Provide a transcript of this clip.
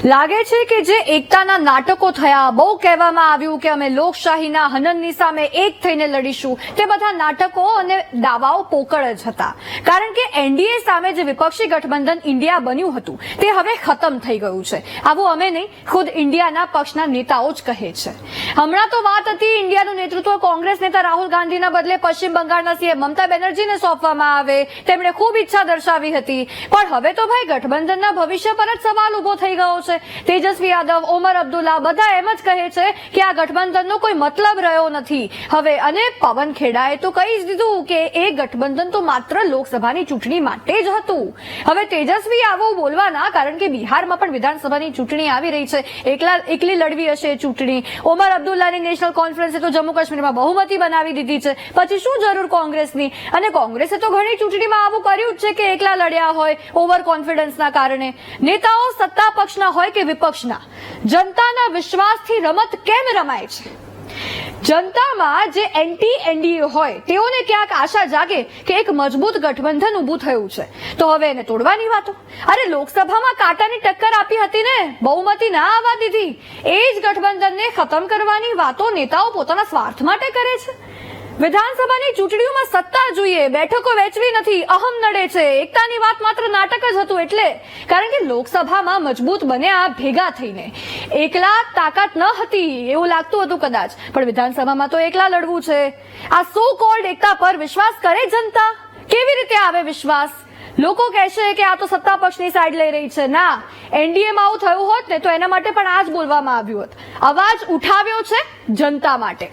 લાગે છે કે જે એકતાના નાટકો થયા, બહુ કહેવામાં આવ્યું કે અમે લોકશાહીના હનનની સામે એક થઈને લડીશું, તે બધા નાટકો અને દાવાઓ પોકળ જ હતા. કારણ કે એનડીએ સામે જે વિપક્ષી ગઠબંધન ઇન્ડિયા બન્યું હતું તે હવે ખતમ થઈ ગયું છે. આવું અમે નહીં, ખુદ ઇન્ડિયાના પક્ષના નેતાઓ જ કહે છે. હમણાં તો વાત હતી ઇન્ડિયાનું નેતૃત્વ કોંગ્રેસ નેતા રાહુલ ગાંધીના બદલે પશ્ચિમ બંગાળના સીએમ મમતા બેનર્જીને સોંપવામાં આવે. તેમણે ખૂબ ઈચ્છા દર્શાવી હતી, પણ હવે તો ભાઈ ગઠબંધનના ભવિષ્ય પર જ સવાલ ઉભો થઈ ગયો છે. તેજસ્વી યાદવ, ઓમર અબ્દુલ્લા બધા એમ જ કહે છે કે આ ગઠબંધનનો કોઈ મતલબ રહ્યો નથી હવે. અને પવન ખેડાએ તો કહી જ દીધું કે એ ગઠબંધન તો માત્ર લોકસભાની ચૂંટણી માટે જ હતું. હવે તેજસ્વી આવું બોલવાના કારણ કે બિહારમાં પણ વિધાનસભાની ચૂંટણી આવી રહી છે, એકલી લડવી હશે ચૂંટણી. ઓમર અબ્દુલ્લાની નેશનલ કોન્ફરન્સે તો જમ્મુ કાશ્મીરમાં બહુમતી બનાવી દીધી છે, પછી શું જરૂર કોંગ્રેસની? અને કોંગ્રેસે તો ઘણી ચૂંટણીમાં આવું કર્યું જ છે કે એકલા લડ્યા હોય ઓવર કોન્ફિડન્સના કારણે. નેતાઓ સત્તા પક્ષના હોય કે વિપક્ષના, જનતાના વિશ્વાસથી રમત કેમ રમાય છે? જનતામાં જે એન્ટી એનડીએ હોય તેઓને ક્યાંક આશા જાગે કે એક મજબૂત ગઠબંધન ઊભું થયું છે, તો હવે એને તોડવાની વાતો. અરે લોકસભામાં કાંટાની ટક્કર આપી હતી ને, બહુમતી ના આવવા દીધી. એ જ ગઠબંધનને ખતમ કરવાની વાતો નેતાઓ પોતાના સ્વાર્થ માટે કરે છે. વિધાનસભાની ચૂંટણીઓમાં સત્તા જોઈએ, બેઠકો વેચવી નથી, અહમ નડે છે. એકતાની વાત માત્ર નાટક જ હતું એટલે, કારણ કે લોકસભામાં મજબૂત બન્યા ભેગા થઈને. એકલા તાકાત ન હતી એવું લાગતું હતું કદાચ, પણ વિધાનસભામાં તો એકલા લડવું છે. આ સો કોલ્ડ એકતા પર વિશ્વાસ કરે જનતા? કેવી રીતે આવે વિશ્વાસ? લોકો કહેશે કે આ તો સત્તા પક્ષની સાઈડ લઈ રહી છે. ના, એનડીએમાં આવું થયું હોત ને તો એના માટે પણ આ જ બોલવામાં આવ્યું હોત. અવાજ ઉઠાવ્યો છે જનતા માટે.